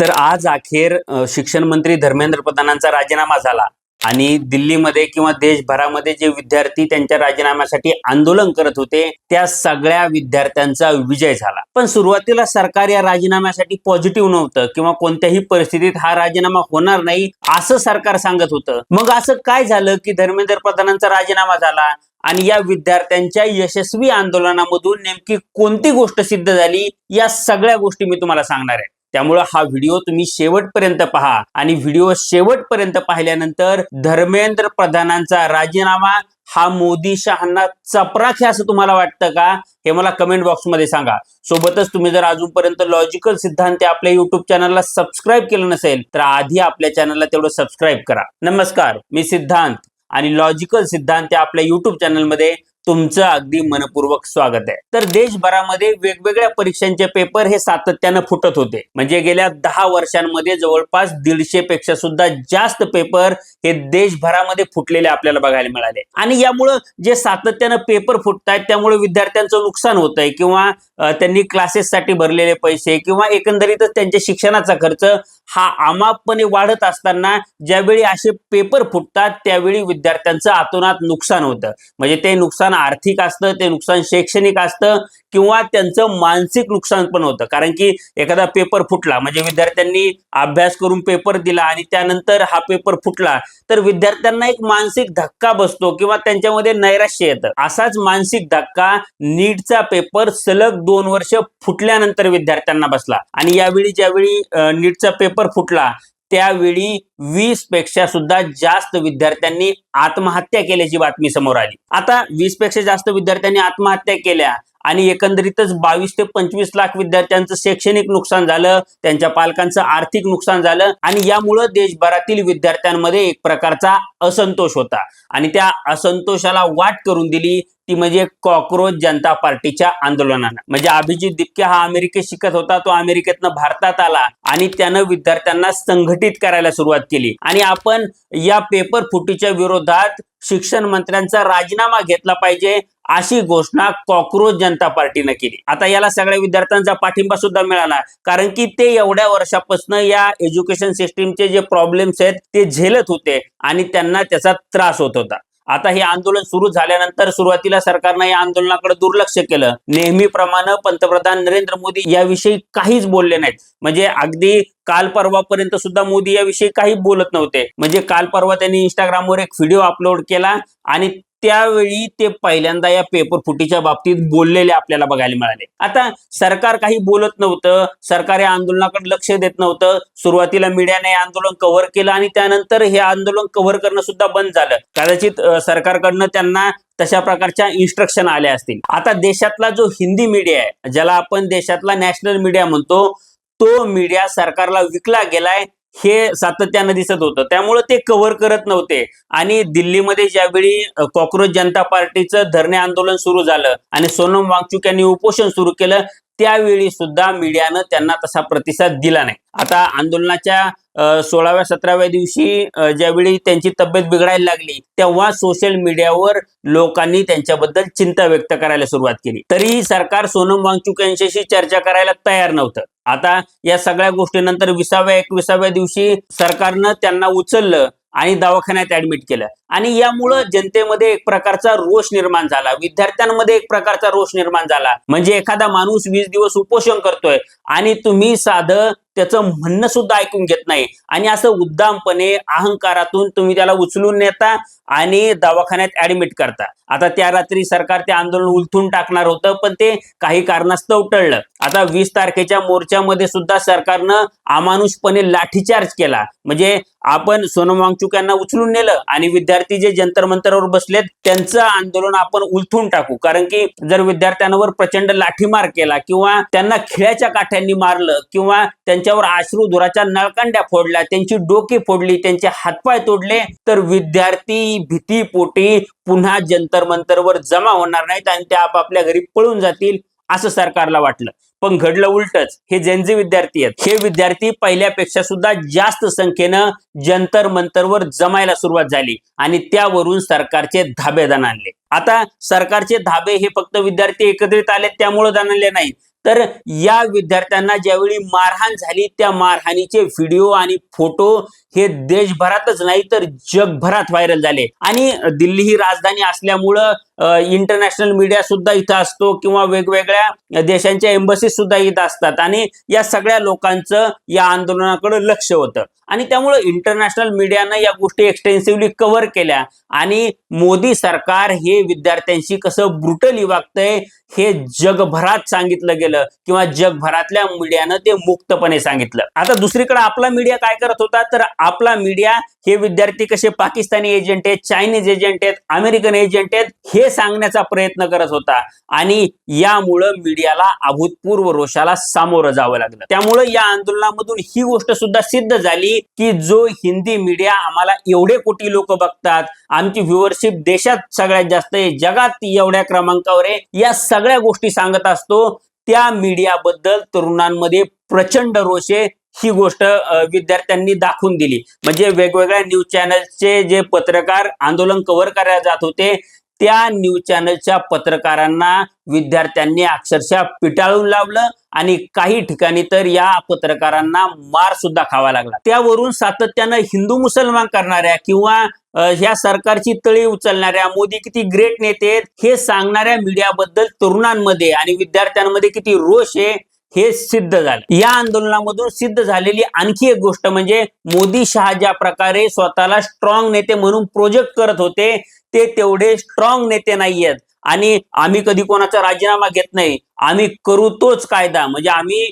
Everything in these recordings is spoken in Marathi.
तर आज अखेर शिक्षण मंत्री धर्मेंद्र प्रधानांचा राजीनामा झाला आणि दिल्लीमध्ये किंवा देशभरामध्ये जे विद्यार्थी त्यांच्या राजीनाम्यासाठी आंदोलन करत होते त्या सगळ्या विद्यार्थ्यांचा विजय झाला। पण सुरुवातीला सरकार या राजीनाम्यासाठी पॉझिटिव्ह नव्हतं किंवा कोणत्याही परिस्थितीत हा राजीनामा होणार नाही असं सरकार सांगत होतं। मग असं काय झालं की धर्मेंद्र प्रधानांचा राजीनामा झाला आणि या विद्यार्थ्यांच्या यशस्वी आंदोलनामधून नेमकी कोणती गोष्ट सिद्ध झाली या सगळ्या गोष्टी मी तुम्हाला सांगणार आहे। त्यामुळे हा व्हिडिओ तुम्ही शेवटपर्यंत पहा आणि व्हिडिओ शेवटपर्यंत पाहिल्यानंतर धर्मेंद्र प्रधानांचा राजीनामा हा मोदी शहांना चपराक आहे असं तुम्हाला वाटतं का हे मला कमेंट बॉक्स मध्ये सांगा। सोबतच तुम्ही जर अजूनपर्यंत लॉजिकल सिद्धांत आपल्या युट्यूब चॅनलला सबस्क्राईब केलं नसेल तर आधी आपल्या चॅनलला तेवढं सबस्क्राईब करा। नमस्कार, मी सिद्धांत आणि लॉजिकल सिद्धांत आपल्या युट्यूब चॅनलमध्ये तुमचं अगदी मनपूर्वक स्वागत आहे। तर देशभरामध्ये वेगवेगळ्या परीक्षांचे पेपर हे सातत्यानं फुटत होते। म्हणजे गेल्या 10 वर्षांमध्ये जवळपास 150 पेक्षा सुद्धा जास्त पेपर हे देशभरामध्ये फुटलेले आपल्याला बघायला मिळाले। आणि यामुळे जे सातत्यानं पेपर फुटतायत त्यामुळे विद्यार्थ्यांचं नुकसान होतंय किंवा त्यांनी क्लासेससाठी भरलेले पैसे किंवा एकंदरीतच त्यांच्या शिक्षणाचा खर्च हा अमापपणे वाढत असताना ज्यावेळी असे पेपर फुटतात त्यावेळी विद्यार्थ्यांचं आतोनात नुकसान होतं। म्हणजे ते नुकसान आर्थिक असतं, ते नुकसान शैक्षणिक असतं किंवा त्यांचं मानसिक नुकसान पण होतं। कारण की एखादा पेपर फुटला म्हणजे विद्यार्थ्यांनी अभ्यास करून पेपर दिला आणि त्यानंतर हा पेपर फुटला तर विद्यार्थ्यांना एक मानसिक धक्का बसतो किंवा त्यांच्यामध्ये नैराश्य येतं। असाच मानसिक धक्का नीटचा पेपर सलग 2 वर्ष फुटल्यानंतर विद्यार्थ्यांना बसला आणि यावेळी ज्यावेळी नीटचा पेपर फुटला त्यावेळी 20 पेक्षा सुद्धा जास्त विद्यार्थ्यांनी आत्महत्या केल्याची बातमी समोर आली। आता 20 पेक्षा जास्त विद्यार्थ्यांनी आत्महत्या केल्या आणि एकंदरीतच 22 ते 25 लाख विद्यार्थ्यांचं शैक्षणिक नुकसान झालं, त्यांच्या पालकांचं आर्थिक नुकसान झालं आणि यामुळे देशभरातील विद्यार्थ्यांमध्ये एक प्रकारचा असंतोष होता आणि त्या असंतोषाला वाट करून दिली ती म्हणजे कॉकरोच जनता पार्टीच्या आंदोलनानं। म्हणजे अभिजित दिपके हा अमेरिकेत शिकत होता, तो अमेरिकेतनं भारतात आला आणि त्यानं विद्यार्थ्यांना संघटित करायला सुरुवात केली आणि आपण या पेपर फुटीच्या विरोधात शिक्षण मंत्र्यांचा राजीनामा घेतला पाहिजे अशी घोषणा कॉकरोच जनता पार्टीने केली। आता याला सगळ्या विद्यार्थ्यांचा पाठिंबा सुद्धा मिळाला कारण की ते एवढ्या वर्षापासून या एज्युकेशन सिस्टीमचे जे प्रॉब्लेम्स आहेत ते झेलत होते आणि त्यांना त्याचा त्रास होत होता। आता हे आंदोलन सुरू झाल्यानंतर सुरुवातीला सरकारने या आंदोलनाकडे दुर्लक्ष केलं। नेहमीप्रमाणे पंतप्रधान नरेंद्र मोदी याविषयी काहीच बोलले नाहीत। म्हणजे अगदी काल परवापर्यंत सुद्धा मोदी याविषयी काही बोलत नव्हते। म्हणजे काल परवा त्यांनी इंस्टाग्रामवर एक व्हिडिओ अपलोड केला आणि त्यावेळी ते पहिल्यांदा या पेपर फुटीच्या बाबतीत बोललेले आपल्याला बघायला मिळाले। आता सरकार काही बोलत नव्हतं, सरकार या आंदोलनाकडे लक्ष देत नव्हतं। सुरुवातीला मीडियाने आंदोलन कव्हर केलं आणि त्यानंतर हे आंदोलन कव्हर करणं सुद्धा बंद झालं। कदाचित सरकारकडनं त्यांना तशा प्रकारच्या इन्स्ट्रक्शन आल्या असतील। आता देशातला जो हिंदी मीडिया आहे, ज्याला आपण देशातला नॅशनल मीडिया म्हणतो, तो मीडिया सरकारला विकला गेलाय हे सातत्यानं दिसत होतं। त्यामुळे ते कव्हर करत नव्हते आणि दिल्लीमध्ये ज्यावेळी कॉकरोच जनता पार्टीचं धरणे आंदोलन सुरू झालं आणि सोनम वांगचुक यांनी उपोषण सुरू केलं त्यावेळी सुद्धा मीडियानं त्यांना तसा प्रतिसाद दिला नाही। आता आंदोलनाच्या 16व्या 17व्या दिवशी ज्यावेळी त्यांची तब्येत बिघडायला लागली तेव्हा सोशल मीडियावर लोकांनी त्यांच्याबद्दल चिंता व्यक्त करायला सुरुवात केली। तरी सरकार सोनम वांगचुक यांच्याशी चर्चा करायला तयार नव्हतं। आता या सगळ्या गोष्टीनंतर 20व्या 21व्या दिवशी सरकारनं त्यांना उचललं आणि दवाखान्यात ऍडमिट केलं आणि यामुळे जनतेमध्ये एक प्रकारचा रोष निर्माण झाला, विद्यार्थ्यांमध्ये एक प्रकारचा रोष निर्माण झाला। म्हणजे एखादा माणूस 20 दिवस उपोषण करतोय आणि तुम्ही साधं त्याचं म्हणणं सुद्धा ऐकून घेत नाही आणि असं उद्दामपणे अहंकारातून तुम्ही त्याला उचलून नेता आणि दवाखान्यात ऍडमिट करता। आता त्या रात्री सरकार ते आंदोलन उलथून टाकणार होतं पण ते काही कारणास्तव टळलं। आता 20 तारखेच्या मोर्चामध्ये सुद्धा सरकारनं अमानुषपणे लाठीचार्ज केला। म्हणजे आपण सोनम वांगचुक यांना उचलून नेलं आणि विद्यार्थी जे जंतर मंतरवर बसलेत त्यांचं आंदोलन आपण उलथून टाकू। कारण की जर विद्यार्थ्यांवर प्रचंड लाठीमार केला किंवा त्यांना खिळ्याच्या काठ्यांनी मारलं किंवा त्यांच्यावर अश्रुधुराच्या नळकांड्या फोडल्या, त्यांची डोकी फोडली, त्यांचे हातपाय तोडले तर विद्यार्थी भीतीपोटी पुन्हा जंतर मंतरवर जमा होणार नाहीत आणि ते आपापल्या घरी पळून जातील असं सरकारला वाटलं। पण घडलं उलटच। हे जेनझी विद्यार्थी आहेत, हे विद्यार्थी पहिल्यापेक्षा सुद्धा जास्त संख्येनं जंतर मंतरवर जमायला सुरुवात झाली आणि त्यावरून सरकारचे धाबे दणाणले। आता सरकारचे धाबे हे फक्त विद्यार्थी एकत्रित आले त्यामुळे दणाणले नाही तर या विद्यार्थ्यांना ज्यावेळी मारहाण झाली त्या मारहाणीचे व्हिडिओ आणि फोटो हे देशभरातच नाही तर जगभरात व्हायरल झाले. आणि दिल्ली ही राजधानी असल्यामुळं इंटरनॅशनल मीडिया सुद्धा इथं असतो किंवा वेगवेगळ्या देशांच्या एम्बसीज सुद्धा इथं असतात आणि या सगळ्या लोकांचं या आंदोलनाकडे लक्ष होतं आणि त्यामुळे इंटरनॅशनल मीडियानं या गोष्टी एक्सटेन्सिव्हली कव्हर केल्या आणि मोदी सरकार हे विद्यार्थ्यांशी कसं ब्रुटली वागतंय हे जगभरात सांगितलं गेलं किंवा जगभरातल्या मीडियानं ते मुक्तपणे सांगितलं. आता दुसरीकडे आपला मीडिया काय करत होता तर आपला मीडिया हे विद्यार्थी कसे पाकिस्तानी एजंट आहेत, चायनीज एजंट आहेत, अमेरिकन एजंट आहेत हे सांगण्याचा प्रयत्न करत होता आणि यामुळं मीडियाला अभूतपूर्व रोषाला सामोरं जावं लागलं. त्यामुळे या आंदोलनामधून ही गोष्ट सुद्धा सिद्ध झाली की जो हिंदी मीडिया आम्हाला एवढे कोटी लोक बघतात, आमची व्ह्युअरशिप देशात सगळ्यात जास्त आहे, जगात एवढ्या क्रमांकावर आहे, या सगळ्या गोष्टी सांगत असतो त्या मीडियाबद्दल तरुणांमध्ये प्रचंड रोष आहे. ही गोष्ट विद्यार्थ्यांनी दाखवून दिली. म्हणजे वेगवेगळ्या न्यूज चॅनलचे जे पत्रकार आंदोलन कव्हर करायला जात होते त्या न्यूज चॅनलच्या पत्रकारांना विद्यार्थ्यांनी अक्षरशः पिटाळून लावलं आणि काही ठिकाणी तर या पत्रकारांना मार सुद्धा खावा लागला. त्यावरून सातत्यानं हिंदू मुसलमान करणाऱ्या किंवा ह्या सरकारची तळी उचलणाऱ्या मोदी किती ग्रेट नेते आहेत हे सांगणाऱ्या मीडियाबद्दल तरुणांमध्ये आणि विद्यार्थ्यांमध्ये किती रोष आहे हे सिद्ध झालं. या आंदोलनामधून सिद्ध झालेली आणखी एक गोष्ट म्हणजे मोदी शहा ज्या प्रकारे स्वतःला स्ट्रॉंग नेते म्हणून प्रोजेक्ट करत होते ते तेवढे स्ट्रॉंग नेते नाहीयेत आणि आम्ही कधी कोणाचा राजीनामा घेत नाही, आम्ही करू तोच कायदा, म्हणजे आम्ही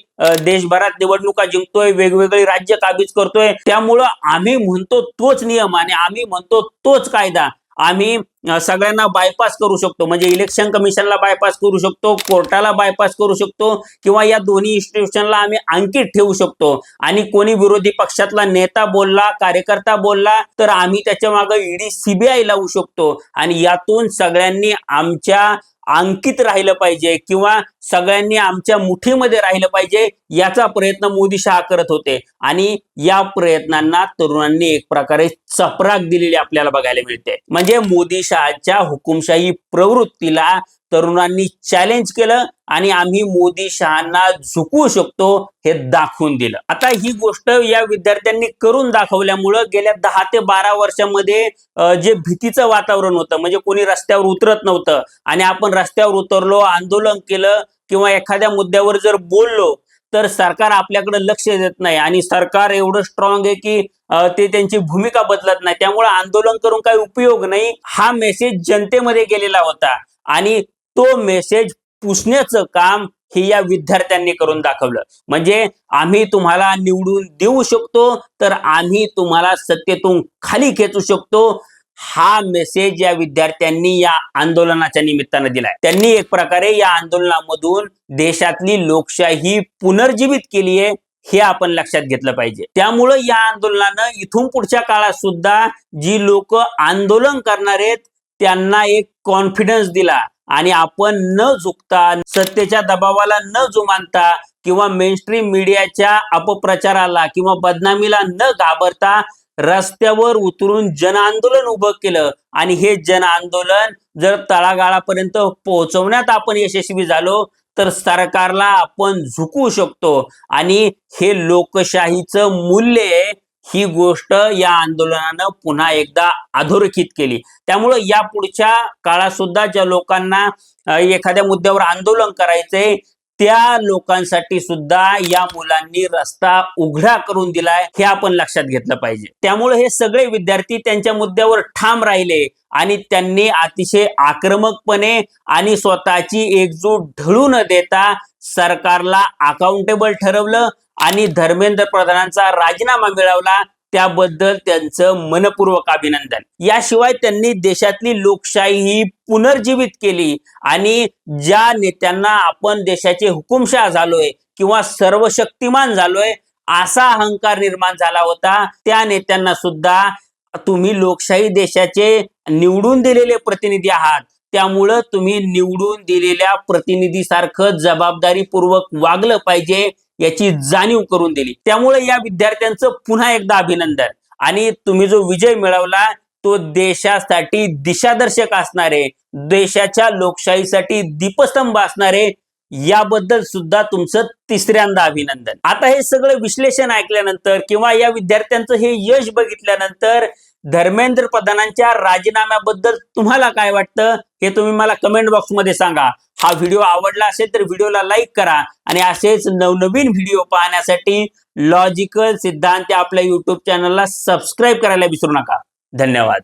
देशभरात निवडणुका जिंकतोय, वेगवेगळी राज्य काबीज करतोय, त्यामुळं आम्ही म्हणतो तोच नियम आणि आम्ही म्हणतो तोच कायदा, आम्ही सगळ्यांना बायपास करू शकतो, म्हणजे इलेक्शन कमिशनला बायपास करू शकतो, कोर्टाला बायपास करू शकतो किंवा या दोन्ही इन्स्टिट्यूशनला आम्ही अंकित ठेवू शकतो आणि कोणी विरोधी पक्षातला नेता बोलला, कार्यकर्ता बोलला तर आम्ही त्याच्या मागे ईडी सीबीआय लावू शकतो आणि यातून सगळ्यांनी आमच्या अंकित राहिलं पाहिजे किंवा सगळ्यांनी आमच्या मुठीमध्ये राहिलं पाहिजे याचा प्रयत्न मोदी शहा करत होते आणि या प्रयत्नांना तरुणांनी एक प्रकारे चपराक दिलेली आपल्याला बघायला मिळते. म्हणजे मोदी शहाच्या हुकुमशाही प्रवृत्तीला तरुणांनी चॅलेंज केलं आणि आम्ही मोदी शहांना झुकवू शकतो हे दाखवून दिलं. आता ही गोष्ट या विद्यार्थ्यांनी करून दाखवल्यामुळं गेल्या 10 ते 12 वर्षांमध्ये जे भीतीचं वातावरण होतं, म्हणजे कोणी रस्त्यावर उतरत नव्हतं आणि आपण रस्त्यावर उतरलो, आंदोलन केलं किंवा एखाद्या मुद्द्यावर जर बोललो तर सरकार आपल्याकडे लक्ष देत नाही आणि सरकार एवढं स्ट्रॉंग आहे की ते त्यांची भूमिका बदलत नाही, त्यामुळे आंदोलन करून काही उपयोग नाही, हा मेसेज जनतेमध्ये गेलेला होता आणि तो मेसेज पुसण्याचं काम हे या विद्यार्थ्यांनी करून दाखवलं. म्हणजे आम्ही तुम्हाला निवडून देऊ शकतो तर आम्ही तुम्हाला सत्तेतून खाली खेचू शकतो, हा मेसेज या विद्यार्थ्यांनी या आंदोलनाच्या निमित्तानं दिलाय. त्यांनी एक प्रकारे या आंदोलनामधून देशातली लोकशाही पुनर्जीवित केली आहे हे आपण लक्षात घेतलं पाहिजे. त्यामुळं या आंदोलनानं इथून पुढच्या काळात सुद्धा जी लोक आंदोलन करणार आहेत त्यांना एक कॉन्फिडन्स दिला आणि आपण न झुकता, सत्तेच्या दबावाला न जुमानता किंवा मेनस्ट्रीम मीडियाच्या अपप्रचाराला किंवा बदनामीला न घाबरता रस्त्यावर उतरून जन आंदोलन उभं केलं आणि हे जन आंदोलन जर तळागाळापर्यंत पोहोचवण्यात आपण यशस्वी झालो तर सरकारला आपण झुकवू शकतो आणि हे लोकशाहीचं मूल्य आहे ही गोष्ट या आंदोलनानं पुन्हा एकदा अधोरेखित केली. त्यामुळे या पुढच्या काळात सुद्धा ज्या लोकांना एखाद्या मुद्द्यावर आंदोलन करायचंय त्या लोकांसाठी सुद्धा या मुलांनी रस्ता उघडा करून दिलाय हे आपण लक्षात घेतलं पाहिजे. त्यामुळे हे सगळे विद्यार्थी त्यांच्या मुद्द्यावर ठाम राहिले आणि त्यांनी अतिशय आक्रमकपणे आणि स्वतःची एकजूट ढळू न देता सरकारला अकाउंटेबल ठरवलं आणि धर्मेंद्र प्रधानांचा राजीनामा मिळवला, त्याबद्दल त्यांचं मनपूर्वक अभिनंदन. याशिवाय त्यांनी देशातली लोकशाही पुनर्जीवित केली आणि ज्या नेत्यांना आपण देशाचे हुकुमशाह झालोय किंवा सर्वशक्तिमान झालोय असा अहंकार निर्माण झाला होता त्या नेत्यांना सुद्धा तुम्ही लोकशाही देशाचे निवडून दिलेले प्रतिनिधी आहात, त्यामुळं तुम्ही निवडून दिलेल्या प्रतिनिधीसारखं जबाबदारीपूर्वक वागलं पाहिजे याची जाणीव करून दिली. त्यामुळे या विद्यार्थ्यांचं पुन्हा एकदा अभिनंदन आणि तुम्ही जो विजय मिळवला तो देशासाठी दिशादर्शक असणारे, देशाच्या लोकशाहीसाठी दीपस्तंभ असणारे याबद्दल सुद्धा तुमचं तिसऱ्यांदा अभिनंदन. आता हे सगळं विश्लेषण ऐकल्यानंतर किंवा या विद्यार्थ्यांचं हे यश बघितल्यानंतर धर्मेंद्र प्रधानांच्या राजीनाम्याबद्दल तुम्हाला काय वाटतं हे तुम्ही मला कमेंट बॉक्समध्ये सांगा. हा व्हिडिओ आवडला असेल तर व्हिडिओला लाईक करा आणि असेच नवनवीन व्हिडिओ पाहण्यासाठी लॉजिकल सिद्धांत आपल्या युट्यूब चॅनलला सबस्क्राईब करायला विसरू नका. धन्यवाद.